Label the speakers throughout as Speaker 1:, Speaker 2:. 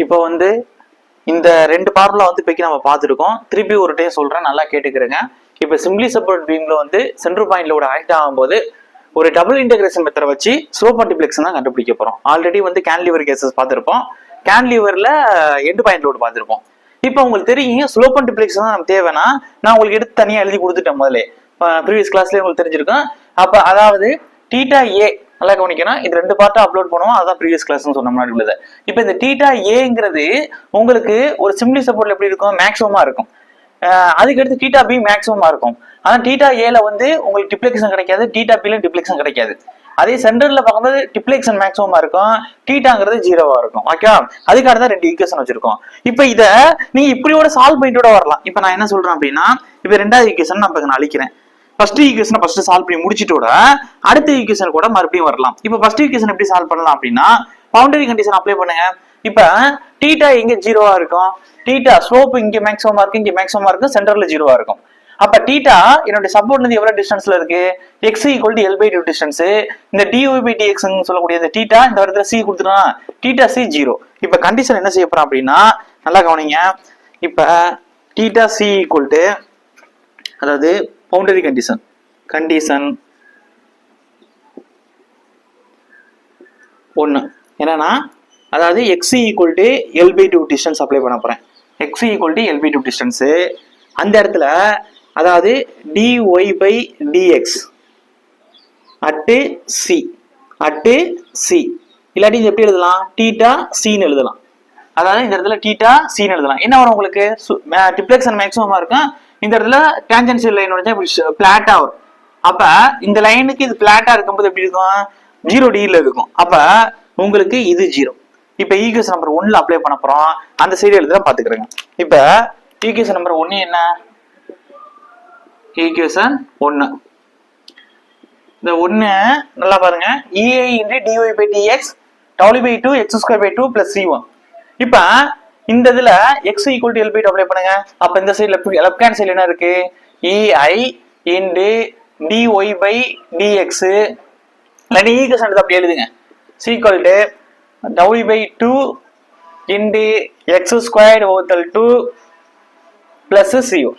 Speaker 1: இப்போ வந்து இந்த ரெண்டு ஃபார்முலா வந்து இப்போக்கி நம்ம பார்த்துருக்கோம். திருப்பி ஒரு டைம் சொல்றேன், நல்லா கேட்டுக்கிறேங்க. இப்போ சிம்பிளி சப்போர்ட் பீம்ல வந்து சென்டர் பாயிண்ட்லோட கனெக்ட் ஆகும்போது ஒரு டபுள் இன்டகிரேஷன் மெத்தடை வச்சு ஸ்லோ மல்டிப்ளெக்ஸ் தான் கண்டுபிடிக்க போறோம். ஆல்ரெடி வந்து கேன்லிவர் கேசஸ் பார்த்துருப்போம், கேன்லிவர்ல எண்டு பாயிண்ட் லோடு பார்த்துருப்போம். இப்போ உங்களுக்கு தெரியும் ஸ்லோ மல்டிப்ளெக்ஸ் தான் நம்ம தேவைன்னா நான் உங்களுக்கு எடுத்து தனியாக எழுதி கொடுத்துட்டேன் முதல்ல, ப்ரீவியஸ் கிளாஸ்லேயே உங்களுக்கு தெரிஞ்சிருக்கும். அப்போ அதாவது தீட்டா ஏ நல்லா கவனிக்கணும், இது ரெண்டு பார்ட்டா அப்லோட் பண்ணுவோம், அதான் ப்ரீவியஸ் கிளாஸ்னு சொன்ன முன்னாடி உள்ளது. இப்போ இந்த தீட்டா ஏங்கிறது உங்களுக்கு ஒரு சிம்பிளி சப்போர்ட்ல எப்படி இருக்கும், மேக்ஸிமமா இருக்கும். அதுக்கு அடுத்து தீட்டா பி மேக்ஸிமமா இருக்கும். ஆனா தீட்டா ஏல வந்து உங்களுக்கு டிப்ளெக்ஷன் கிடைக்காது, தீட்டா பில டிப்ளெக்ஷன் கிடைக்காது. அதே சென்டர்ல பார்க்கும்போது டிப்ளெக்ஷன் மேக்ஸிமமா இருக்கும், தீட்டாங்கிறது ஜீரோவா இருக்கும். ஓகே, அதுக்காக தான் ரெண்டு ஈக்குவேஷன் வச்சிருக்கோம். இப்போ இதை நீங்க இப்படியோட சால்வ் பண்ணிட்டோட வரலாம். இப்போ நான் என்ன சொல்றேன் அப்படின்னா, இப்போ ரெண்டாவது ஈக்குவேஷன் நான் அழிக்கிறேன். ஃபர்ஸ்ட் ஈக்குவேஷனை ஃபர்ஸ்ட் சால்வ் பண்ணி முடிச்சிட்டோட அடுத்த ஈக்குவேஷன் கூட மறுபடியும் வரலாம். இப்போ ஃபர்ஸ்ட் ஈக்குவேஷன் எப்படி சால்வ் பண்ணலாம் அப்படின்னா, பவுண்டரி கண்டிஷன் அப்ளை பண்ணுங்க. இப்ப தீட்டா எங்க ஜீரோவா இருக்கும், தீட்டா ஸ்லோப் இங்க மேக்ஸிமமா இருக்கு, இங்க மேக்ஸிமமா இருக்கு, சென்டர்ல ஜீரோவா இருக்கும். அப்ப தீட்டா என்னோட சப்போர்ட்ல இருந்து எவ்வளவு டிஸ்டன்ஸ்ல இருக்கு, x equal to L/2 distance. இந்த dy/dx சொல்லக்கூடிய இந்த தீட்டா இந்த இடத்துல c கொடுத்துனா தீட்டா c ஜீரோ. இப்ப கண்டிஷன் என்ன செய்ய போறோம் அப்படின்னா நல்லா கவனிங்க. இப்ப தீட்டா c ஈக்குவல் டு, அதாவது பவுண்டரி கண்டிஷன் ஒன்னு என்னன்னா, அதாவது x equal to L/2 distance apply பண்ண போறேன். x equal to L/2 distance அந்த இடத்துல, அதாவது dy/dx அட்டு c இல்லாட்டி இது எப்படி எழுதலாம், தீட்டா c எழுதலாம். அதாவது இந்த இடத்துல தீட்டா c எழுதலாம். என்ன வரும் உங்களுக்கு, டிப்ளெக்ஷன் மேக்ஸிமமா இருக்கும். இந்த இடத்துல டான்ஜென்ஷியல் லைன் வந்து பிளாட்டா வரும். அப்ப இந்த லைனுக்கு இது பிளாட்டா இருக்கும்போது எப்படி இருக்கும், 0 டிகிரில இருக்கும். அப்ப உங்களுக்கு இது 0. இப்ப ஈக்குவேஷன் நம்பர் 1ல அப்ளை பண்ண போறோம், அந்த சைடு எழுதுற பாத்துக்கிறேங்க. இப்ப ஈக்குவேஷன் நம்பர் 1 என்ன, ஈக்குவேஷன் 1 இந்த 1 நல்லா பாருங்க, ei into dy/dx w/2 x²/2 plus c1. இப்ப இந்த இதுல x equal to L/2 apply பண்ணுங்க. அப்ப இந்த சைடுல லெஃப்ட் ஹேண்ட் சைடுல என்ன இருக்கு, ei into dy/dx இல்ல ஈக்குவேஷன் எடுத்து அப்படி எழுதுங்க, c equal to w/2 into x²/2 plus c1.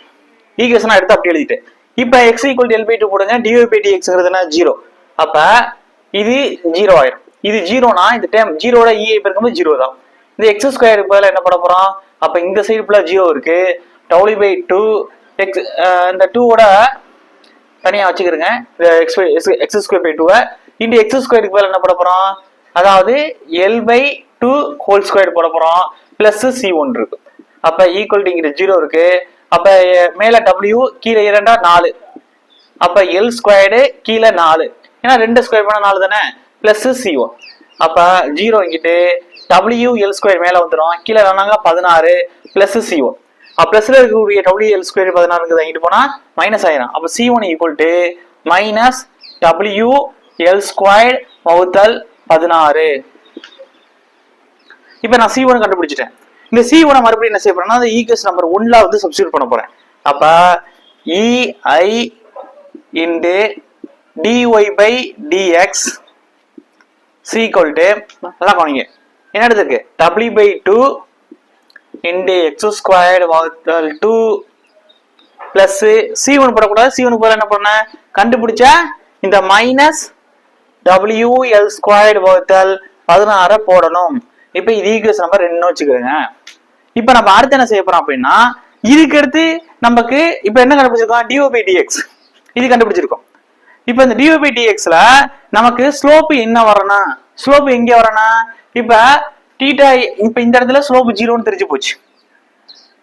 Speaker 1: Equation எடுத்து அப்படி எழுதிட்டு இப்ப x equal to L/2 போடுங்க, dy/dx 0. அப்ப இது 0 ஆயிரும். இது 0னா இந்த டேர்ம் 0ட ei பெருக்கும்போது 0 தான். இந்த x² பதிலா என்ன பண்ண போறோம், அப்ப இந்த சைடு ஃபுல்லா 0 இருக்கு, w/2 x இந்த 2ஓட தனியா வச்சுக்கிறங்க, இந்த x²/2 இந்த x² பதிலா என்ன பண்ண போறோம், அதாவது L/2 ஹோல் ஸ்கொயர் போட போறோம், பிளஸ் c1 இருக்கு. அப்ப ஈக்குவல் டு இங்க 0 இருக்கு. அப்ப மேல w கீழே 2 4, அப்ப L² கீழே 4, ஏன்னா 2 ஸ்கொயர் பண்ணா 4 தானே, பிளஸ் c1. அப்ப 0 இங்கிட்டு w L² மேல வந்துடும், கீழே வேணாங்க 16 பிளஸ் c1. பிளஸ்ல இருக்கக்கூடிய w L² 16 இருக்குது, இங்கிட்டு போனா மைனஸ் ஆயிரும். அப்ப c1 equal to minus w L² வகுத்தல் 16. இப்ப நான் c1 கண்டுபிடிச்சிட்டேன். இந்த c1 மறுபடியும் என்ன செய்ய போறேன்னா, அந்த ஈக்குவேஷன் நம்பர் 1ல வந்து சப்ஸ்டிட்யூட் பண்ண போறேன். அப்ப ei into dy/dx c equal to, நல்லா கவனிங்க என்ன எடுத்துருக்கு, w/2 into x² வகுத்தல் 2 பிளஸ் c1 போடக்கூடாது, c1 போல என்ன பண்ண கண்டுபிடிச்ச இந்த மைனஸ் w L² வகுத்தல் 16 போடணும். இப்ப இது ஈக்குவேஷன் நம்பர் 2 வச்சுக்கிறேங்க. இப்ப நம்ம அடுத்து என்ன செய்ய போறோம் அப்படின்னா, இதுக்கு அடுத்து நமக்கு இப்ப என்ன கண்டுபிடிச்சிருக்கோம், dy/dx இது கண்டுபிடிச்சிருக்கோம். இப்ப இந்த dy/dxல நமக்கு ஸ்லோப் என்ன வரணும், ஸ்லோப் எங்க வரணும், இப்ப தீட்டா, இப்ப இந்த இடத்துல ஸ்லோப் 0ன்னு தெரிஞ்சு போச்சு.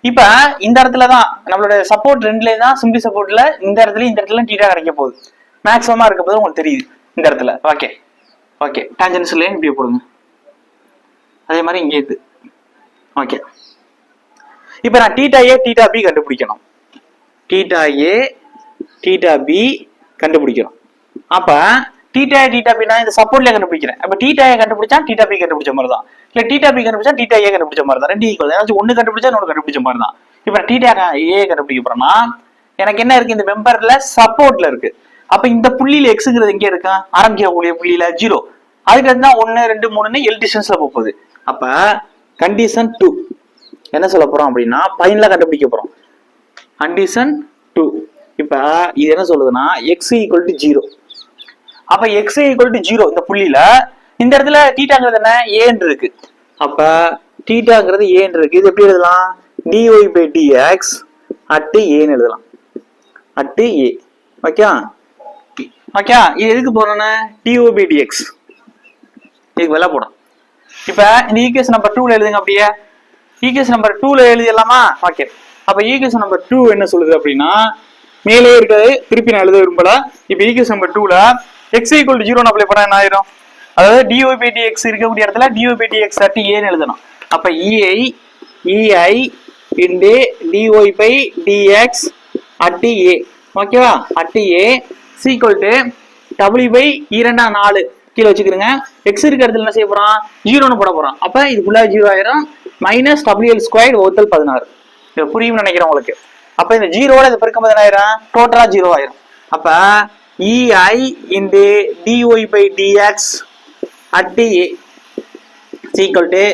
Speaker 1: இப்ப இந்த இடத்துலதான் நம்மளோட சப்போர்ட் 2ல தான் சிம்பிளி சப்போர்ட்ல இந்த இடத்துல தீட்டா கிடைக்க போகுது, மேக்ஸிமமா இருக்க போது உங்களுக்கு தெரியுது இந்த இடத்துல. ஓகே டான்ஜென்ஷியல் லைன் இப்படி போடுங்க, அதே மாதிரி இங்கே இது. ஓகே, இப்ப நான் தீட்டா ஏ தீட்டா பி கண்டுபிடிக்கணும், தீட்டா ஏ தீட்டா பி கண்டுபிடிக்கணும். அப்ப தீட்டா ஏ தீட்டா பி நான் இந்த சப்போர்ட்ல கண்டுபிடிக்கிறேன். அப்ப தீட்டா ஏ கண்டுபிடிச்சா தீட்டா பி கண்டுபிடிச்ச மாதிரி தான், இல்ல தீட்டா பி கண்டுபிடிச்சா தீட்டா ஏ கண்டுபிடிச்ச மாதிரி தான், ரெண்டு ஈக்குவல். ஏதாச்சும் ஒண்ணு கண்டுபிடிச்சா இன்னொரு கண்டுபிடிச்ச மாதிரி தான். இப்ப தீட்டா ஏ கண்டுபிடிக்க போறோம்னா எனக்கு என்ன இருக்கு, இந்த மெம்பர்ல சப்போர்ட்ல இருக்கு. அப்ப இந்த புள்ளியில எக்ஸுங்கிறது எங்க இருக்கா, ஆரம்பிக்கக்கூடிய புள்ளியில 0, அதுக்கு தான் 1 2 3 எல் டிஸ்டன்ஸ்ல போகுது. அப்ப கண்டிஷன் 2 என்ன சொல்ல போறோம் அப்படின்னா பையன்ல கண்டுபிடிக்க போறோம். கண்டிஷன் 2 இப்ப இது என்ன சொல்லுதுன்னா x ஈக்குவல் டு 0. அப்ப x ஈக்குவல் டு 0 இந்த புள்ளியில இந்த இடத்துல தீட்டாங்கிறது என்ன ஏன்னு இருக்கு. அப்ப தீட்டாங்கிறது ஏன்னு இருக்கு. இது எப்படி எழுதலாம்? dy by dx at ஏன்னு எழுதலாம். at a. Okay okay. இது எதுக்கு போறோம்னா dy by dx இதுக்கு வெளில போடும். இப்ப இந்த ஈக்குவேஷன் நம்பர் 2ல எழுதுங்க. அப்படியே ஈக்குவேஷன் நம்பர் 2ல எழுதிடலாமா? ஓகே. அப்ப ஈக்குவேஷன் நம்பர் 2 என்ன சொல்லுது அப்படின்னா மேலே இருக்கிறது திருப்பி நான் எழுத விரும்பல. இப்ப ஈக்குவேஷன் நம்பர் 2ல x ஈக்குவல் டு 0 அப்ளை பண்ணா என்ன ஆயிரும்? அதாவது dy by dx இருக்கக்கூடிய இடத்துல dy by dx at a ன்னு எழுதணும். அப்ப ei into dy by dx at a. ஓகேவா? at a equal to w by 2/4 கீழே வச்சுக்கிறங்க. x இருக்கிற இடத்துல என்ன செய்ய போறோம்? 0ன்னு போட போறோம். அப்ப இதுக்குள்ள 0 ஆயிரும். மைனஸ் WL² வகுத்தல் 16. இது புரியும் நினைக்கிறேன் உங்களுக்கு. அப்ப இந்த 0வோட இது பெருக்கும்போது என்ன ஆயிரும்? டோட்டலா 0 ஆயிரும். அப்ப ei into dy by dx at a equal to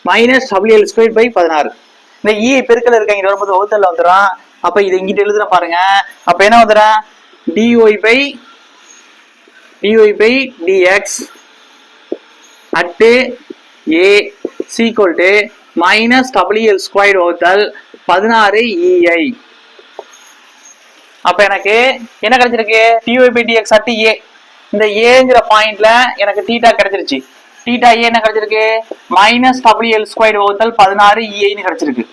Speaker 1: minus WL² by 16. இந்த e பெருக்கல இருக்க இங்க வரும்போது வகுத்தல்ல வந்துடும். அப்ப இது இங்கிட்ட எழுதுற பாருங்க. அப்ப என்ன வந்துடும்? dy by dx at a equal to minus WL² வகுத்தல் 16 ei. அப்ப எனக்கு என்ன கிடைச்சிருக்கு? dy by dx at a. இந்த ஏங்கிற பாயிண்ட்ல எனக்கு தீட்டா கிடைச்சிருச்சு. தீட்டா ஏ என்ன கிடைச்சிருக்கு? மைனஸ் WL² வகுத்தல் 16 ei கிடைச்சிருக்கு.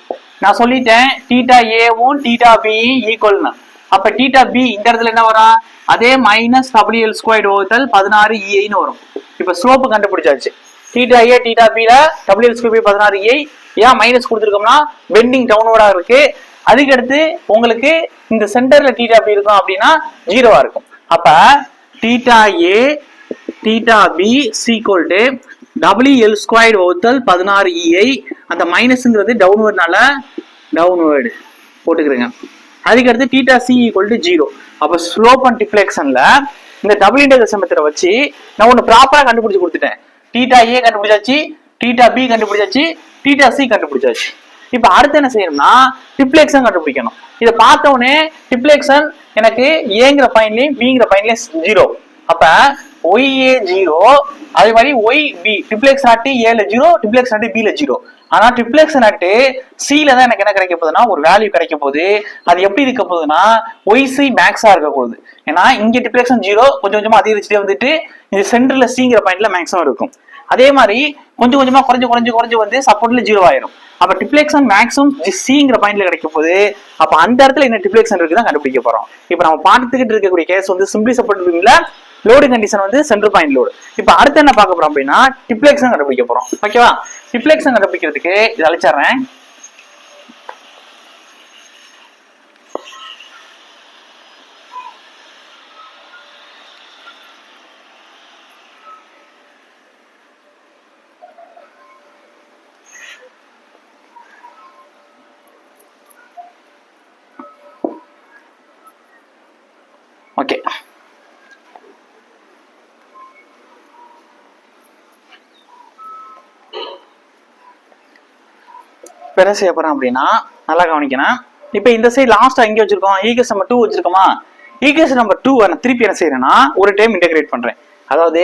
Speaker 1: நான் சொல்லிட்டேன் தீட்டா ஏவும் தீட்டா பி ஈக்குவல்னு. அப்ப தீட்டா பி இந்த இடத்துல என்ன வரும்? அதே மைனஸ் WL² வகுத்தல் 16 eiன்னு வரும். இப்ப ஸ்லோப் கண்டுபிடிச்சாச்சு. தீட்டா ஏ தீட்டா பில WL² by 16 ei. ஏன் மைனஸ் கொடுத்துருக்கோம்னா பெண்டிங் டவுன்வர்டா இருக்கு. அதுக்கடுத்து உங்களுக்கு இந்த சென்டர்ல தீட்டா பி இருக்கும் அப்படின்னா 0வா இருக்கும். அப்ப theta A theta B equal to WL² வகுத்தல் 16 ei. அந்த மைனஸ்ங்கிறது டவுன்வர்ட்னால டவுன்வர்டு போட்டுக்கிறேங்க. அதுக்கடுத்து தீட்டா சி ஈக்குவல் டு 0. அப்ப ஸ்லோப் அண்ட் டிஃப்ளெக்ஷன்ல இந்த டபுள் இன்டெகிரேஷன் மெத்தட வச்சு நான் ஒன்னு ப்ராப்பரா கண்டுபிடிச்சு கொடுத்துட்டேன். தீட்டா ஏ கண்டுபிடிச்சாச்சு, தீட்டா பி கண்டுபிடிச்சாச்சு, தீட்டா சி கண்டுபிடிச்சாச்சு. இப்ப அடுத்து என்ன செய்யணும்னா டிஃப்ளெக்ஷன் கண்டுபிடிக்கணும். இதை பார்த்த உடனே டிஃப்ளெக்ஷன் எனக்கு ஏங்கிற பாயிண்ட்லயும் பிங்கிற பாயிண்ட்லயும் 0. அப்ப OA 0 அதே மாதிரி OB டிஃப்ளெக்ஷன் அட் ஏல 0, டிஃப்ளெக்ஷன் அட் பில 0. ஆனா டிஃப்ளெக்ஷன் அட் சில தான் எனக்கு என்ன கிடைக்க போகுதுன்னா ஒரு வேல்யூ கிடைக்க போகுது. அது எப்படி இருக்க போகுதுன்னா OC மேக்ஸா இருக்க போகுது. ஏன்னா இங்க டிஃப்ளெக்ஷன் 0 கொஞ்சம் கொஞ்சமா அதிகரிச்சுட்டே வந்துட்டு இந்த சென்டர்ல சிங்கிற பாயிண்ட்ல மேக்ஸிமம் இருக்கும். அதே மாதிரி கொஞ்சம் கொஞ்சமா குறைஞ்சு வந்து சப்போர்ட்ல 0 ஆயிரும். அப்ப டிஃப்ளெக்ஷன் மேக்ஸிமம் சிங்கிற பாயிண்ட்ல கிடைக்க போகுது. அப்ப அந்த இடத்துல என்ன டிஃப்ளெக்ஷன் இருக்குதான் கண்டுபிடிக்க போறோம். இப்ப நம்ம பார்த்துக்கிட்டு இருக்கக்கூடிய கேஸ் வந்து சிம்பிளி சப்போர்ட் பீம்ல லோடு கண்டிஷன் வந்து சென்டர் பாயிண்ட் லோடு. இப்ப அடுத்து என்ன பார்க்க போறோம் அப்படின்னா டிஃப்ளெக்ஷன் கண்டுபிடிக்க போறோம். ஓகேவா? டிஃப்ளெக்ஷன் கண்டுபிடிக்கிறதுக்கு இதை அழைச்சிடுறேன். ஓகே, என்ன செய்ய போறேன் அப்படின்னா நல்லா கவனிக்கணும். இப்ப இந்த சைடு லாஸ்டா எங்க வச்சிருக்கோம்? Equation number 2 வச்சிருக்கோமா? ஈக்குவேஷன் நம்பர் 2 நான் திருப்பி என்ன செய்யறேன்னா ஒரு டைம் இன்டகிரேட் பண்றேன். அதாவது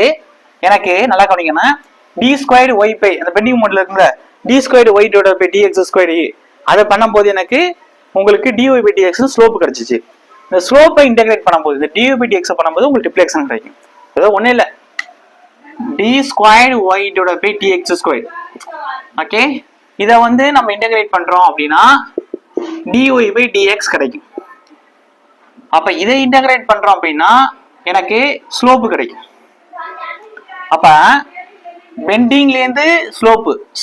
Speaker 1: எனக்கு நல்லா கவனிக்கணும். d² y பை அந்த பெண்டிங் மோட்ல இருக்குல்ல d² y divided by dx²e அதை பண்ணும்போது எனக்கு உங்களுக்கு dy by dx ஸ்லோப் கிடைச்சிச்சு. இந்த ஸ்லோப்பை இன்டகிரேட் பண்ணும்போது இந்த dy by dx பண்ணும்போது உங்களுக்கு டிஃப்ளெக்ஷன் கிடைக்கும். ஏதோ ஒண்ணு இல்ல d² y divided by dx². Okay, இதை வந்து நம்ம இன்டகிரேட் பண்றோம் அப்படின்னா dy by dx கிடைக்கும். அப்ப இதை இன்டகிரேட் பண்றோம் அப்படின்னா எனக்கு ஸ்லோப் கிடைக்கும். அப்ப பெண்டிங்ல இருந்து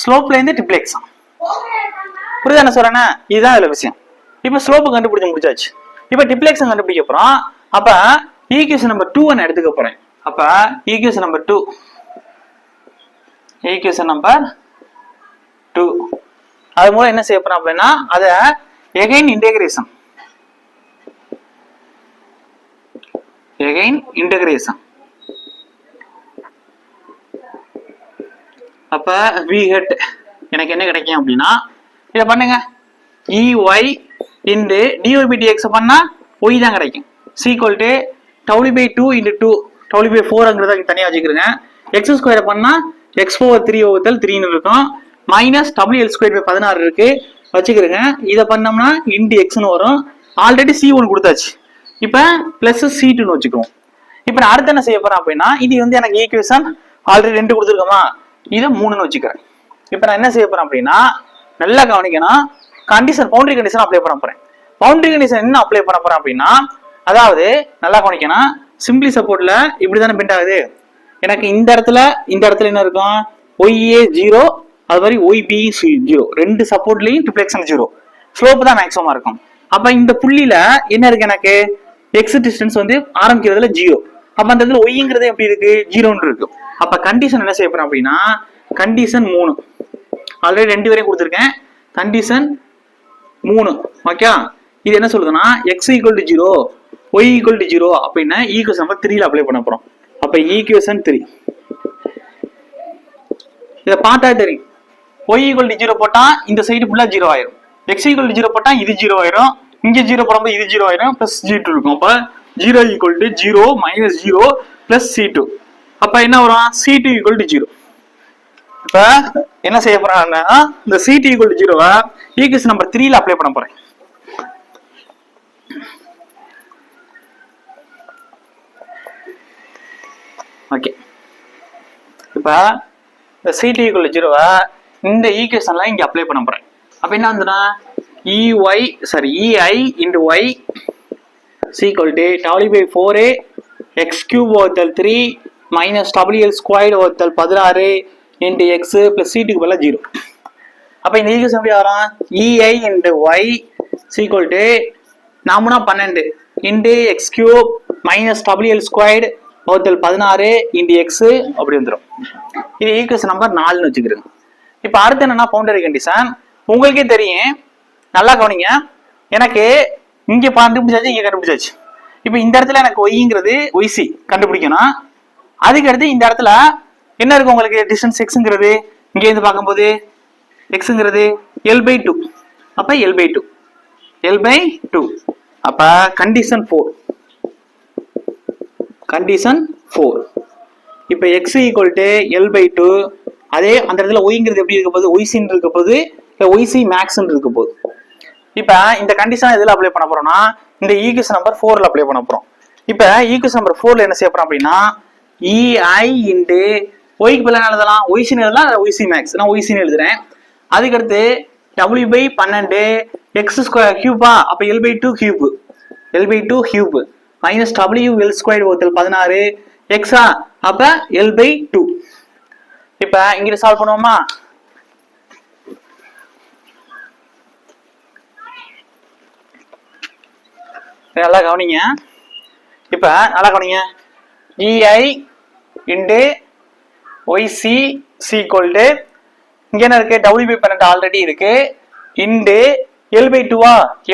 Speaker 1: ஸ்லோப்ல இருந்து டிஃப்ளெக்ஷன். புரியுதா என்ன சொல்றேன்னா? இதுதான் இதுல விஷயம். இப்ப ஸ்லோப் கண்டுபிடிச்சு முடிச்சாச்சு. இப்ப டிஃப்ளெக்ஷன் கண்டுபிடிக்க போறோம். அப்ப ஈக்குவேஷன் நம்பர் 2 நான் எடுத்துக்க போறேன். அப்ப ஈக்குவேஷன் நம்பர் 2 அது மூலம் என்ன செய்ய போறோம் அப்படின்னா அத எகைன் இன்டகிரேஷன் அப்ப v ஹெட் எனக்கு என்ன கிடைக்கும் அப்படின்னா இதை பண்ணுங்க EY இன்டு DY/dx பண்ணா ஒய் தான் கிடைக்கும். சீக்வல் டு W/2 இன்டு 2 W/4ங்கிறத தனியாக வச்சுக்கிறேங்க. x² பண்ணா x/3/3 இருக்கும். மைனஸ் WL²/16 இருக்கு வச்சுக்கிறேங்க. இதை பண்ணோம்னா இன்டு எக்ஸ்னு வரும். ஆல்ரெடி C1 கொடுத்தாச்சு. இப்போ பிளஸ் C2ன்னு வச்சுக்குவோம். இப்போ நான் அடுத்து என்ன செய்ய போறேன் அப்படின்னா இது வந்து எனக்கு ஈக்குவேஷன் ஆல்ரெடி 2 கொடுத்துருக்கோமா, இதை 3ன்னு வச்சுக்கிறேன். இப்போ நான் என்ன செய்ய போறேன் அப்படின்னா நல்லா கவனிக்கணும், கண்டிஷன் பவுண்டரி கண்டிஷன் அப்ளை பண்ண போறேன். பவுண்டரி கண்டிஷன் என்ன அப்ளை பண்ண போறேன் அப்படின்னா அதாவது நல்லா கவனிக்கணும், சிம்பிளி சப்போர்ட்ல இப்படிதானே பெண்ட் ஆகுது. எனக்கு இந்த இடத்துல என்ன இருக்கும், OA 0 அது மாதிரி OB 0, ரெண்டு சப்போர்ட்லயும் ட்ரிப்ளெக்ஷன் 0, ஸ்லோப் தான் மேக்ஸிமமா இருக்கும். அப்ப இந்த புள்ளியில என்ன இருக்கு, எனக்கு எக்ஸ் டிஸ்டன்ஸ் வந்து ஆரம்பிக்கிறதுல 0. அப்ப அந்த இடத்துல ஒய்ங்கிறது எப்படி இருக்கு, 0 இருக்கு. அப்ப கண்டிஷன் என்ன செய்ய போறேன் அப்படின்னா கண்டிஷன் 3 ஆல்ரெடி 2 வரையும் கொடுத்துருக்கேன். Condition 3 okay. இது என்ன சொல்லுதுன்னா x = 0 y = 0 அப்படின்னா ஈக்குவேஷன் நம்பர் 3ல அப்ளை பண்ண போறோம். அப்ப ஈக்குவேஷன் 3 இத பார்த்தா தெரியும். y = 0 போட்டா இந்த சைடு ஃபுல்லா 0 ஆயிரும். x = 0 போட்டா இது 0 ஆயிரும். இங்க 0 போடும்போது இது 0 ஆயிரும். பிளஸ் G2 இருக்கும். அப்ப 0 = 0 - 0 பிளஸ் C2. அப்ப என்ன வரும், C2 = 0. இப்ப என்ன செய்ய போறாங்கன்னா இந்த C2 = 0 ஈக்குவேஷன் நம்பர் 3ல அப்ளை பண்ண போறேன். ஓகே. இப்ப C2 = 0 இந்த ஈக்குவேஷன்ல இங்க அப்ளை பண்ண போறேன். அப்ப என்ன வந்துனா EI into y = W/4a x³ / 3 minus WL² / 16 into x plus C2 க்கு பதிலா 0. அப்ப இந்த ஈக்குவேஷன் எப்படி வரும், EI into y = 12 into x³ minus WL² / 16 into x அப்படி வந்துடும். இது ஈக்குவேஷன் நம்பர் 4ன்னு வச்சுக்கிறேன். இப்ப அடுத்து என்னன்னா பவுண்டரி கண்டிஷன். உங்களுக்கே தெரியும், நல்லா கவனிங்க, எனக்கு இங்க கண்டுபிடிச்சாச்சு, இங்க கண்டுபிடிச்சாச்சு. இப்ப இந்த இடத்துல எனக்கு ஒய்ங்கிறது OC கண்டுபிடிக்கணும். அதுக்கு அடுத்து இந்த இடத்துல என்ன இருக்கு, உங்களுக்கு டிஸ்டன்ஸ் எக்ஸ்ங்கிறது இங்க இருந்து பார்க்கும்போது எக்ஸ்ங்கிறது L/2. அப்ப L/2 அப்ப கண்டிஷன் 4. இப்ப x = L/2. அதே அந்த இடத்துல ஒய்ங்கிறது எப்படி இருக்க போகுது, OC இருக்க போகுது, OC max இருக்க போகுது. இப்ப இந்த கண்டிஷன் எதுல அப்ளை பண்ண போறோம்னா இந்த ஈக்குவேஷன் நம்பர் 4ல அப்ளை பண்ண போறோம். இப்ப ஈக்குவேஷன் நம்பர் 4ல என்ன செய்ய போறோம் அப்படின்னா EI into y க்கு பதிலா எழுதலாம், OC எழுதலாம், OC max. நான் OC எழுதுறேன். அதுக்கு அடுத்து W/12 x² அப்ப L/2 cube minus WL² / 16 x அப்ப L/2. இப்ப இங்க சால்வ் பண்ணுவோமா, நல்லா கவனிங்க. இப்ப நல்லா கவனிங்க, EI into YC = இங்க என்ன இருக்கு, W/12 ஆல்ரெடி இருக்கு, இன்டு L/2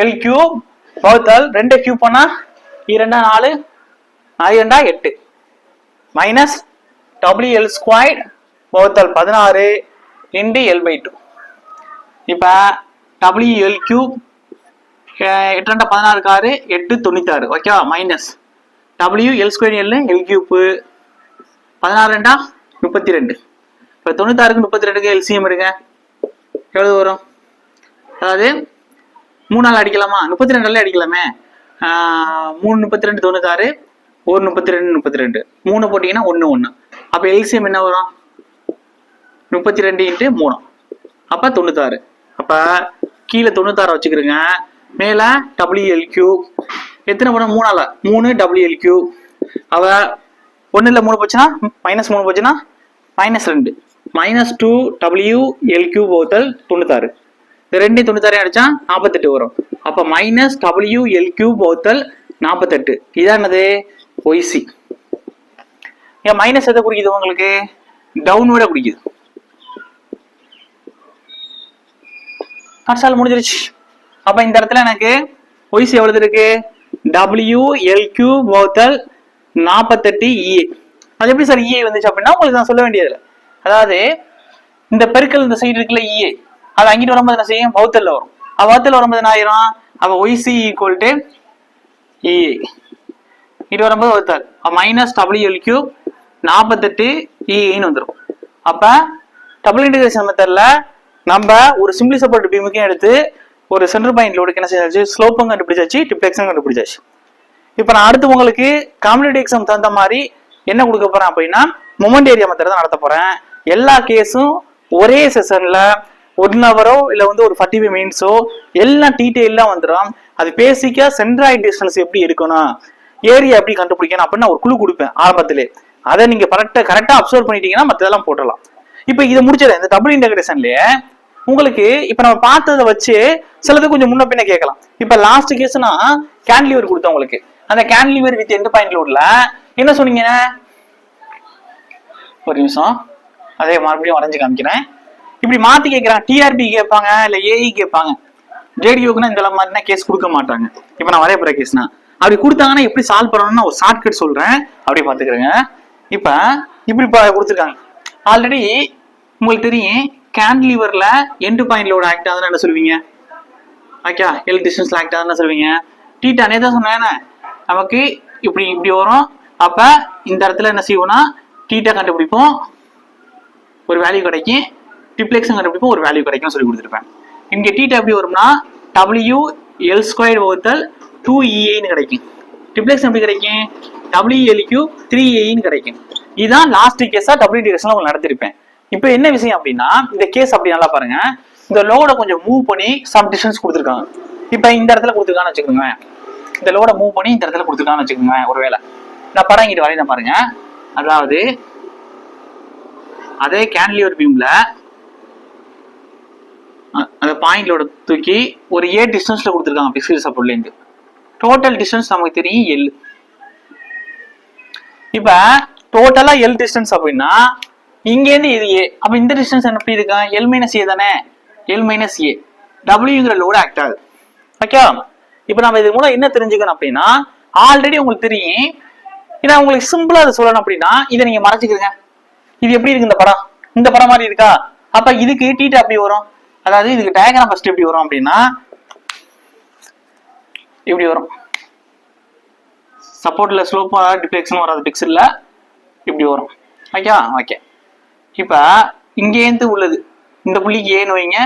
Speaker 1: L³ வகுத்தல் 2 கியூப் பண்ணா 2 4 2 8 மைனஸ் WL² வகுத்தல் 16 இன்டு L/2. இப்ப WL³ 8 2 16 6 8 96 ஓகேவா, மைனஸ் WL² L³ 16 2 32. இப்ப 96க்கு 32க்கு LCM எடுங்க, எவ்வளவு வரும், அதாவது 3 அடிக்கலாமா, 32 அடிக்கலாமே. 3 32 96, 1 32 32, 3 போட்டீங்கன்னா 1 1. அப்ப LCM என்ன வரும், 32 × 3 அப்ப 96. அப்ப கீழே 96 வச்சுக்கிறேங்க, மேல WL³ எத்தனை போன 3 WL³. அவ 1ல 3 போச்சுன்னா -3 போச்சுன்னா -2 -2 WL³ வகுத்தல் 96. 2 96 அடிச்சா 48 வரும். அப்ப மைனஸ் WL³ வகுத்தல் 48. இதான் என்னது, OC. ஏன் மைனஸ் எதை குறிக்குது, உங்களுக்கு டவுன்வர்டா குறிக்குது. அடுத்த முடிஞ்சிருச்சு. அப்ப இந்த இடத்துல எனக்கு OC எவ்வளவு இருக்கு, WL³ வகுத்தல் 48 EA. அது எப்படி சார் EA வந்துச்சு அப்படின்னா உங்களுக்கு நான் சொல்ல வேண்டியதில்லை. அதாவது இந்த பெருக்கல் இந்த சைடு இருக்குல்ல இஏ, அது அங்கிட்டு வரும்போது என்ன செய்யும், வகுத்தல்ல வரும். வகுத்தல் வரும்போது என்ன ஆயிரும், அப்ப ஒய்சி ஈக்குவல் டு இஏ, இது வரும்போது வகுத்தல் மைனஸ் டபிள்யூஎல் கியூப் 48 இஏன்னு வந்துடும். அப்ப டபுள் இன்டகிரேஷன் மெத்தட்ல நம்ம ஒரு சிம்பிளி சப்போர்ட் பீமுக்கும் எடுத்து ஒரு சென்டர் பாயிண்ட் லோடுக்கு என்ன செஞ்சாச்சு, ஸ்லோப்பும் கண்டுபிடிச்சாச்சு, டிப்ளெக்ஸும் கண்டுபிடிச்சாச்சு. இப்ப நான் அடுத்து உங்களுக்கு காம்படிட்டிவ் எக்ஸாம் தகுந்த மாதிரி என்ன கொடுக்க போறேன் அப்படின்னா மொமெண்ட் ஏரியா மெத்தட் தான் நடத்த போறேன். எல்லா கேஸும் ஒரே செஷன்ல 1 ஹவரோ இல்ல வந்து ஒரு 45 மினிட்ஸோ எல்லாம் டீடைலா வந்துடும். அது பேசிக்கா சென்ட்ராய்ட் டிஸ்டன்ஸ் எப்படி எடுக்கணும், ஏரியா எப்படி கண்டுபிடிக்கணும் அப்படின்னு நான் ஒரு குழு கொடுப்பேன் ஆரம்பத்திலே. அதை நீங்க கரெக்டா அப்சர்வ் பண்ணிட்டீங்கன்னா மற்றதெல்லாம் போட்டுடலாம். இப்ப இதை முடிச்சது இந்த டபுள் இன்டகிரேஷன்லயே உங்களுக்கு இப்ப நம்ம பார்த்ததை வச்சு சிலது கொஞ்சம் முன்ன பின்ன கேட்கலாம். இப்ப லாஸ்ட் கேஸ்னா கேன்லிவர் கொடுத்தேன் உங்களுக்கு. அந்த கேன்லிவர் வித் எந்த பாயிண்ட் லோட்ல என்ன சொன்னீங்க, ஒரு நிமிஷம் அதே மறுபடியும் வரைஞ்சு காமிக்கிறேன். இப்படி மாத்தி கேட்கிறான், டிஆர்பி கேட்பாங்க இல்ல ஏஇ கேட்பாங்க. ஜேடிஓக்குன்னா இந்த மாதிரினா கேஸ் கொடுக்க மாட்டாங்க. இப்ப நான் வரைய போற கேஸ்னா அப்படி கொடுத்தாங்கன்னா எப்படி சால்வ் பண்ணணும்னு ஒரு ஷார்ட்கட் சொல்றேன், அப்படியே பாத்துக்கிறேங்க. இப்ப இப்படி கொடுத்துருக்காங்க. ஆல்ரெடி உங்களுக்கு தெரியும் கேன்லிவர்ல எண்டு பாயிண்ட் லோட் ஆக்ட் ஆகுதுன்னு என்ன சொல்லுவீங்க, ஓகே எல் டிஸ்டன்ஸ்ல ஆக்ட் ஆகுதுன்னு சொல்லுவீங்க. டீட்டானே தான் சொன்னேன் நமக்கு இப்படி இப்படி வரும். அப்ப இந்த இடத்துல என்ன செய்வோம்னா டீட்டா கண்டுபிடிப்போம், ஒரு வேல்யூ கிடைக்கும், டிப்ளெக்ஸும் கண்டுபிடிப்போம், ஒரு வேல்யூ கிடைக்கும் சொல்லி கொடுத்துருப்பேன். இங்க டீட்டா எப்படி வரும்னா WL² 2EAன்னு கிடைக்கும். டிப்ளெக்ஸ் எப்படி கிடைக்கும், WLQ 3Aன்னு கிடைக்கும். இதுதான் லாஸ்ட் கேஸா டபுள் இன்டகிரேஷன்ல உங்களுக்கு நடத்திருப்பேன். இப்போ என்ன விஷயம் அப்படின்னா இந்த கேஸ் அப்படி நல்லா பாருங்க, இந்த லோட கொஞ்சம் மூவ் பண்ணி சம் டிஸ்டன்ஸ் கொடுத்துருக்காங்க. இப்ப இந்த இடத்துல கொடுத்துருக்கான்னு வச்சுக்கோங்க, இந்த லோட மூவ் பண்ணி இந்த இடத்துல கொடுத்துருக்கான்னு வச்சுக்கோங்க. ஒருவேளை நான் படம் இங்கிட்டு வரையில பாருங்க, அதாவது அதே கேன்லிவர் பீம்ல அந்த பாயிண்ட் லோட தூக்கி ஒரு ஏ டிஸ்டன்ஸ்ல கொடுத்துருக்காங்க பிக்சல் சப்போர்ட்ல இருந்து. டோட்டல் டிஸ்டன்ஸ் நமக்கு தெரியும் எல். இப்ப டோட்டலா எல் டிஸ்டன்ஸ் அப்படின்னா இங்க இருந்து இது ஏ, அப்ப இந்த டிஸ்டன்ஸ் எப்படி இருக்கா, எல் மைனஸ் ஏ தானே, எல் மைனஸ் ஏ டபிள்யூங்கிற லோடு ஆக்ட் ஆகுது. ஓகே, இப்ப நம்ம இது மூலம் என்ன தெரிஞ்சுக்கணும் அப்படின்னா ஆல்ரெடி உங்களுக்கு தெரியும். ஏன்னா உங்களுக்கு சிம்பிளா அதை சொல்லணும் அப்படின்னா இதை நீங்க மறைச்சுக்கிறீங்க. இது எப்படி இருக்கு இந்த படம், இந்த படம் மாதிரி இருக்கா, அப்ப இதுக்கு டீட்டா அப்படி வரும். அதாவது இதுக்கு டயக்ராம் ஃபர்ஸ்ட் எப்படி வரும் அப்படின்னா இப்படி வரும். சப்போர்ட்ல ஸ்லோப் டிப்ளெக்ஷன் வராது, பிக்சல்ல இப்படி வரும். ஓகே ஓகே, இப்ப இங்கேருந்து உள்ளது இந்த புள்ளிக்கு ஏன்னு வைங்க,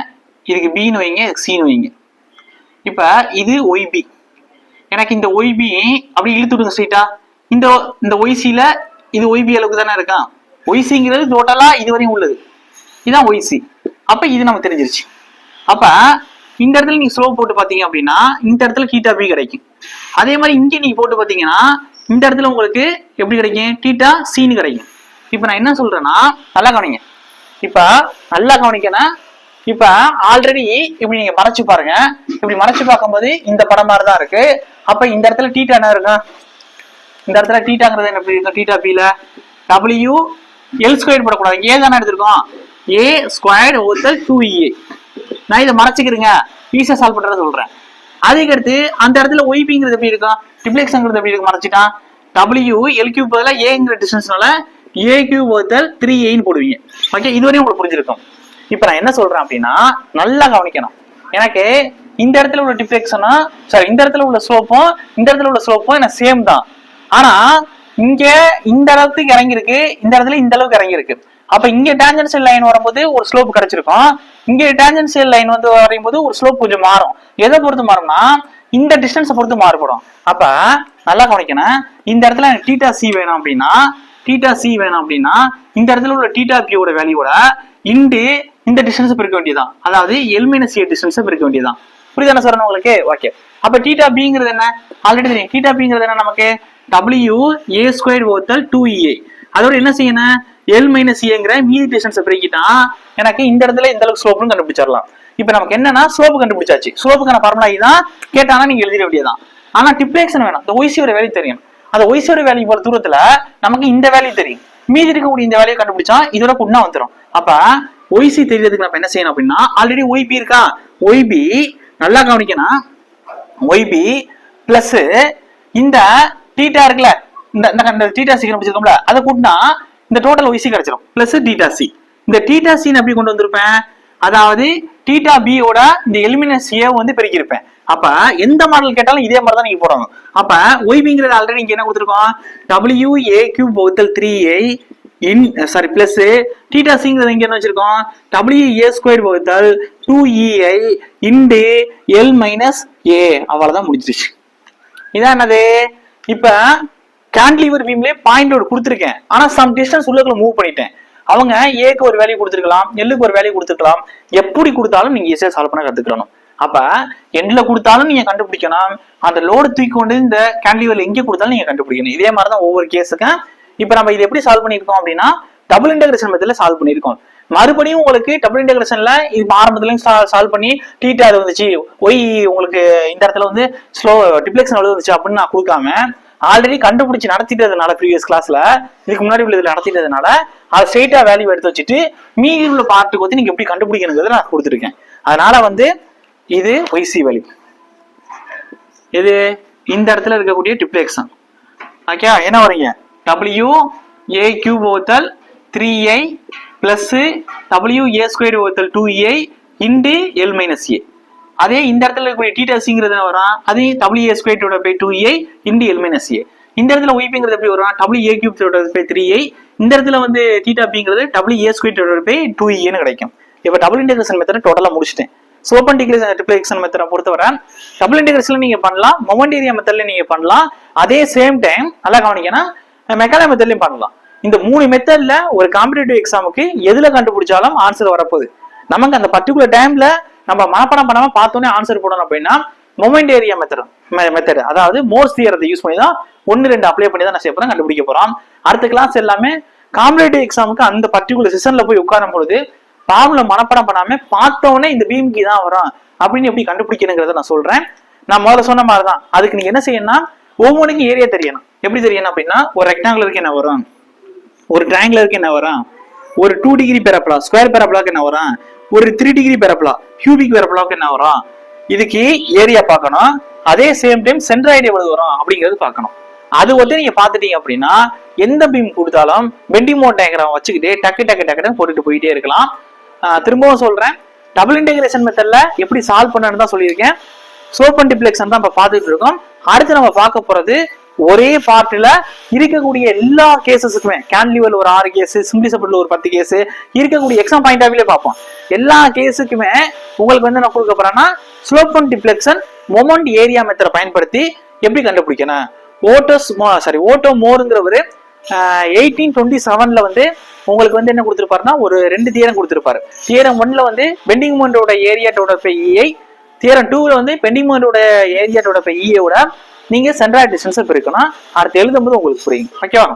Speaker 1: இதுக்கு பின்னு வைங்க, இதுக்கு சின்னு வைங்க. இப்ப இது ஒய்பி, எனக்கு இந்த ஒய்பி அப்படி இழுத்து விடுங்க ஸ்ட்ரைட்டா. இந்த ஒய்சில இது ஒய்பி அளவுக்கு தானே இருக்கான், ஒய்சிங்கிறது டோட்டலா இதுவரையும் உள்ளது, இதுதான் ஒய்சி. அப்ப இது நமக்கு தெரிஞ்சிருச்சு. அப்ப இந்த இடத்துல நீங்க ஸ்லோப் போட்டு பாத்தீங்க அப்படின்னா இந்த இடத்துல டீட்டா பி கிடைக்கும். அதே மாதிரி இங்க நீங்க போட்டு பாத்தீங்கன்னா இந்த இடத்துல உங்களுக்கு எப்படி கிடைக்கும், டீட்டா சின்னு கிடைக்கும். இப்ப நான் என்ன சொல்றேன்னா நல்லா கவனிங்க, இப்ப நல்லா கவனிக்கணும். இப்ப ஆல்ரெடி இப்படி நீங்க மறைச்சு பாருங்க, இப்படி மறைச்சு பார்க்கும்போது இந்த படம் மாதிரிதான் இருக்கு. அப்ப இந்த இடத்துல டீட்டா என்ன இருக்கும், இந்த இடத்துல டீட்டாங்கிறது என்ன இருக்கு, டீட்டா பில WL² போடக்கூடாது, ஏ தானே எடுத்திருக்கோம், A² 2EA. நான் இதை மறைச்சிக்கிறேங்க, ஈஸியா சால்வ் பண்றத சொல்றேன். அதுக்கடுத்து அந்த இடத்துல ஒய்பிங்கிறது எப்படி இருக்கும், டிப்ளெக்ஸ்ங்கிறது எப்படி இருக்கு, மறைச்சிட்டான். WLQ பதிலா ஏங்கிற டிஸ்டன்ஸ்னால AQ 3Aன்னு போடுவீங்க. ஓகே, இதுவரையும் உங்களுக்கு புரிஞ்சிருக்கும். இப்ப நான் என்ன சொல்றேன் அப்படின்னா நல்லா கவனிக்கணும். எனக்கு இந்த இடத்துல உள்ள டிப்ளெக்ஷனும் சாரி இந்த இடத்துல உள்ள ஸ்லோப்பும் இந்த இடத்துல உள்ள ஸ்லோப்பும் எனக்கு சேம் தான். ஆனா இங்க இந்த அளவுக்கு இறங்கிருக்கு, இந்த இடத்துல இந்த அளவுக்கு இறங்கிருக்கு. அப்ப இங்க டான்ஜென்ஷியல் லைன் வரும்போது ஒரு ஸ்லோப் கிடைச்சிருக்கும், இங்க டான்ஜென்ஷியல் லைன் வந்து வரையும்போது ஒரு ஸ்லோப் கொஞ்சம் மாறும். எதை பொறுத்து மாறும்னா இந்த டிஸ்டன்ஸை பொறுத்து மாறுபடும். அப்ப நல்லா கவனிக்கணும், இந்த இடத்துல எனக்கு டீட்டா சி வேணும் அப்படின்னா இந்த இடத்துல உள்ள டீட்டா பியோட வேல்யூட இன்டு இந்த டிஸ்டன்ஸ் பெருக்க வேண்டியதான், அதாவது எல் மைனஸ் ஏ டிஸ்டன்ஸ் பெருக்க வேண்டியதான். புரியுதானே சார் உங்களுக்கு? ஓகே, அப்ப டீட்டா பிங்கிறது என்ன ஆல்ரெடி தெரியும். டீட்டா பிங்கிறது என்ன நமக்கு, WA² 2EA. அதோட என்ன செய்யணும், எல் மைனஸ் ஏங்கிற மீதி டிஸ்டன்ஸை பெருக்கிட்டா எனக்கு இந்த இடத்துல இந்த அளவுக்கு ஸ்லோப்னு கண்டுபிடிச்சிடலாம். இப்ப நமக்கு என்னன்னா ஸ்லோப் கண்டுபிடிச்சாச்சு, ஸ்லோப்புக்கான ஃபார்முலா இதுதான் கேட்டானா நீங்க எழுதிட வேண்டியதான். ஆனா டிப்ளெக்ஷன் வேணும், இந்த ஒய்சியோட வேல்யூ தெரியும். அந்த ஒய்சியோட வேல்யூ போற தூரத்துல நமக்கு இந்த வேல்யூ தெரியும், மீதி இருக்கக்கூடிய இந்த வேல்யூ கண்டுபிடிச்சா இதோட குண்ணா வந்துடும். அப்ப ஒய்சி தெரியறதுக்கு நம்ம என்ன செய்யணும் அப்படின்னா ஆல்ரெடி ஒய்பி இருக்கா, ஒய்பி நல்லா கவனிக்கணும், ஒய்பி பிளஸ் இந்த டீட்டா இருக்குல்ல, இந்த டீட்டா சி கண்டுபிடிச்சிருக்கோம்ல, அதை கூட்டினா இந்த டோட்டல் ஒய்சி கிடைச்சிடும் பிளஸ் டீட்டா சி. இந்த தீட்டா சீன் எப்படி கொண்டு வந்திருப்பேன், அதாவது தீட்டா பியோட இந்த எலிமெண்ட் ஏ வந்து பெருக்கியிருப்பேன். அப்ப எந்த மாடல் கேட்டாலும் இதே மாதிரி தான் நீங்க போடணும். அப்ப ஒய்பிங்கிறது ஆல்ரெடி இங்க என்ன கொடுத்துருக்கோம், WA³/3a பிளஸ் தீட்டா சிங்கிறது இங்க என்ன வச்சிருக்கோம், WA²/2EI இன்டு L - A. அவ்வளவுதான் முடிஞ்சிருச்சு. இதான் என்னது, இப்ப கேன்டிலீவர் பீம்ல பாயிண்ட் லோட் கொடுத்துருக்கேன், ஆனா சம் டிஸ்டன்ஸ் உள்ளுக்குள்ள மூவ் பண்ணிட்டேன். அவங்க ஏக்கு ஒரு வேல்யூ கொடுத்துருக்கலாம், எல்லுக்கு ஒரு வேல்யூ கொடுத்துருக்கலாம். எப்படி கொடுத்தாலும் நீங்க ஈஸியா சால்வ் பண்ண கத்துக்கணும். அப்ப எண்ட்ல கொடுத்தாலும் நீங்க கண்டுபிடிக்கணும், அந்த லோடு தூக்கி கொண்டு இந்த கேன்டிலீவர்ல எங்க கொடுத்தாலும் நீங்க கண்டுபிடிக்கணும். இதே மாதிரிதான் ஒவ்வொரு கேஸுக்கும். இப்ப நம்ம இது எப்படி சால்வ் பண்ணிருக்கோம் அப்படின்னா, டபுள் இன்டகிரேஷன் மெத்தட்ல சால்வ் பண்ணிருக்கோம். மறுபடியும் உங்களுக்கு டபுள் இன்டகிரேஷன்ல இது ஆரம்பத்துலயும் சால்வ் பண்ணி தீட்டா அது வந்துச்சு, ஒய் உங்களுக்கு இந்த இடத்துல வந்து ஸ்லோ டிப்ளெக்ஷன் வந்துச்சு அப்படின்னு நான் கொடுக்காம ஆல்ரெடி கண்டுபிடிச்சு நடத்திட்டதுனால ப்ரீவியஸ் கிளாஸ்ல இதுக்கு முன்னாடி உள்ள இதுல நடத்திட்டதுனால அதை ஸ்ட்ரெயிட்டா வேல்யூ எடுத்து வச்சுட்டு மீதி உள்ள பார்ட்டுக்கு வந்து நீங்க எப்படி கண்டுபிடிக்கணுங்கிறத நான் கொடுத்துருக்கேன். அதனால வந்து இது ஒய்சி வேல்யூ, இது இந்த இடத்துல இருக்கக்கூடிய டிப்ளெக்ஷன். ஓகே, என்ன வரீங்க, WA³/3i plus WA²/2ei into L - A. அதே இந்த இடத்துல இருக்கக்கூடிய தீட்டா சிங்கிறது வரும், அது WA²/2ei இன்டு L - A. இந்த இடத்துல ஒய்பிங்கிறது எப்படி வரும், WA³/3i. இந்த இடத்துல வந்து தீட்டா பிங்கிறது WA²/2e கிடைக்கும். இப்ப டபுள் இன்டகிரேஷன் மெத்தட் டோட்டலா முடிச்சிட்டேன். ஓபன் டிப்ளெக்ஷன் மெத்தடை பொறுத்தவரை டபுள் இன்டகிரேஷன்ல நீங்க பண்ணலாம், மொமெண்ட் ஏரியா மெத்தட்ல நீங்க பண்ணலாம். அதே சேம் டைம் நல்லா கவனிக்கணும், மெக்கானிக்கல் மெத்தட்லயும் பண்ணலாம். இந்த 3 மெத்தட்ல ஒரு காம்படிட்டிவ் எக்ஸாமுக்கு எதுல கண்டுபிடிச்சாலும் ஆன்சர் வரப்போகுது. நமக்கு அந்த பர்டிகுலர் டைம்ல நம்ம மனப்பாடம் பண்ணாம பார்த்தோன்னே ஆன்சர் போடணும் அப்படின்னா மொமெண்ட் ஏரியா மெத்தட், அதாவது மோர்ஸ் தியரத்தை யூஸ் பண்ணி தான் 1, 2 அப்ளை பண்ணி தான் நான் செய்ய போறேன், கண்டுபிடிக்க போறோம். அடுத்த கிளாஸ் எல்லாமே காம்படிட்டிவ் எக்ஸாமுக்கு அந்த பர்டிகுலர் செஷன்ல போய் உட்காரும் பொழுது ப்ராப்ளம் மனப்பாடம் பண்ணாம பார்த்தோன்னே இந்த பீம்க்கு தான் வரும் அப்படின்னு எப்படி கண்டுபிடிக்கணுங்கிறத நான் சொல்றேன். நான் முதல்ல சொன்ன மாதிரிதான், அதுக்கு நீங்க என்ன செய்யணும்னா ஒவ்வொன்றுக்கும் ஏரியா தெரியணும். எப்படி தெரியணும் அப்படின்னா, ஒரு ரெக்டாங்குலருக்கு என்ன வரும், ஒரு ட்ரையாங்குலருக்கு என்ன வரும், ஒரு 2 டிகிரி பெரப்பலா ஸ்கொயர் பெரப்பலாக்கு என்ன வரும், ஒரு 3 டிகிரி பெரப்பலா கியூபிக் பெரப்பலாக்கு என்ன வரும், இதுக்கு ஏரியா பார்க்கணும். அதே சேம் டைம் சென்ட்ராய்டு எவ்வளவு வரும் அப்படிங்கிறது பார்க்கணும். அது வந்து நீங்க பாத்துட்டீங்க அப்படின்னா எந்த பீம் கொடுத்தாலும் பெண்டிங் மோட் டயக்ராம் வச்சுக்கிட்டு டக்கு டக்கு டக்குன்னு போட்டுட்டு போயிட்டே இருக்கலாம். திரும்பவும் சொல்றேன், டபுள் இன்டகிரேஷன் மெத்தட்ல எப்படி சால்வ் பண்ணணும்னு தான் சொல்லியிருக்கேன். ஓபன் டிப்ளெக்ஷன் தான் இப்ப பாத்துட்டு இருக்கோம். அடுத்து நம்ம பார்க்க போறது ஒரே பார்ட்ல இருக்கக்கூடிய எல்லா கேசஸுக்குமே, கேன்டிலீவர்ல ஒரு 6 கேஸ், சிம்பிளி சப்போர்ட்ல ஒரு 10 கேஸ் இருக்கக்கூடிய எக்ஸாம் பாயிண்ட் ஆஃப் வியூல பார்ப்போம். எல்லா கேஸுக்குமே உங்களுக்கு வந்து நான் கொடுக்க போறேன்னா ஓபன் டிப்ளெக்ஷன் மொமெண்ட் ஏரியா மெத்தடை பயன்படுத்தி எப்படி கண்டுபிடிக்கணும். ஓட்டோ மோருங்கிறவரு 1827ல வந்து உங்களுக்கு வந்து என்ன கொடுத்திருப்பாருன்னா ஒரு 2 தியரம் கொடுத்திருப்பாரு. தியரம் 1ல வந்து பெண்டிங் மொமெண்டோட area total by EI, theorem 2ல வந்து பெண்டிங் மொமெண்டோட ஏரியா டோட்டல் பை EI ஓட நீங்க சென்ட்ராய்டு டிஸ்டன்ஸை பிரிக்கணும். அடுத்து எழுதும்போது உங்களுக்கு புரியும். ஓகேவா?